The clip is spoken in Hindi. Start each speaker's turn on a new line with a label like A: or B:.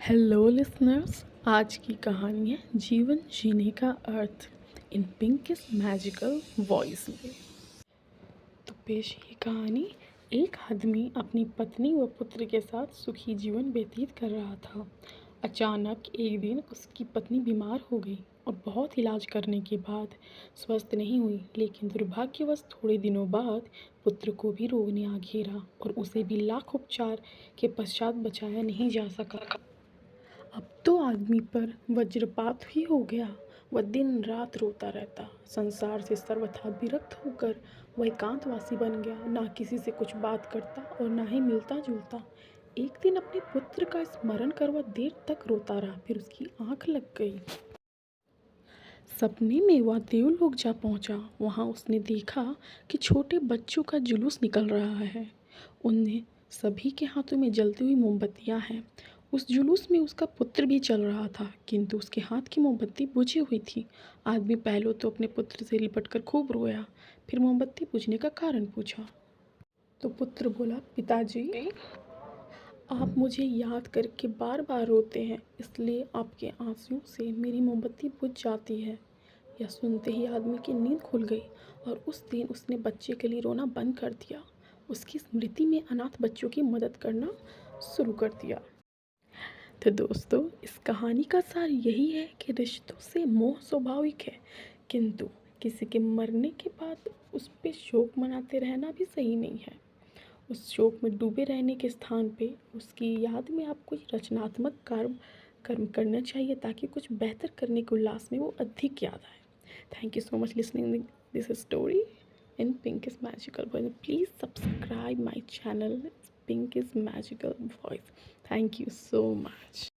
A: हेलो लिसनर्स, आज की कहानी है जीवन जीने का अर्थ इन पिंक इज मैजिकल वॉइस में। तो पेश है ये कहानी। एक आदमी अपनी पत्नी व पुत्र के साथ सुखी जीवन व्यतीत कर रहा था। अचानक एक दिन उसकी पत्नी बीमार हो गई और बहुत इलाज करने के बाद स्वस्थ नहीं हुई, लेकिन दुर्भाग्यवश थोड़े दिनों बाद पुत्र को भी रोग ने आ घेरा और उसे भी लाख उपचार के पश्चात बचाया नहीं जा सका। अब तो आदमी पर वज्रपात ही हो गया। वह दिन रात रोता रहता, संसार से सर्वथा विरक्त होकर वह एकांतवासी बन गया। ना किसी से कुछ बात करता और ना ही मिलता जुलता। एक दिन अपने पुत्र का स्मरण कर वह देर तक रोता रहा, फिर उसकी आंख लग गई। सपने में वह देवलोक जा पहुंचा। वहां उसने देखा कि छोटे बच्चों का जुलूस निकल रहा है। उनमें सभी के हाथों में जलती हुई मोमबत्तियां हैं। उस जुलूस में उसका पुत्र भी चल रहा था, किंतु उसके हाथ की मोमबत्ती बुझी हुई थी। आदमी पहले तो अपने पुत्र से लिपट कर खूब रोया, फिर मोमबत्ती बुझने का कारण पूछा। तो पुत्र बोला, पिताजी, आप मुझे याद करके बार बार रोते हैं, इसलिए आपके आंसुओं से मेरी मोमबत्ती बुझ जाती है। यह सुनते ही आदमी की नींद खुल गई और उस दिन उसने बच्चे के लिए रोना बंद कर दिया। उसकी स्मृति में अनाथ बच्चों की मदद करना शुरू कर दिया। तो दोस्तों, इस कहानी का सार यही है कि रिश्तों से मोह स्वाभाविक है, किंतु किसी के मरने के बाद उस पर शोक मनाते रहना भी सही नहीं है। उस शोक में डूबे रहने के स्थान पे उसकी याद में आप कुछ रचनात्मक कर्म करना चाहिए, ताकि कुछ बेहतर करने के उल्लास में वो अधिक याद आए। Thank you so much listening this story in Pink is Magical Voice. Please subscribe my channel. Pink is Magical Voice. Thank you so much.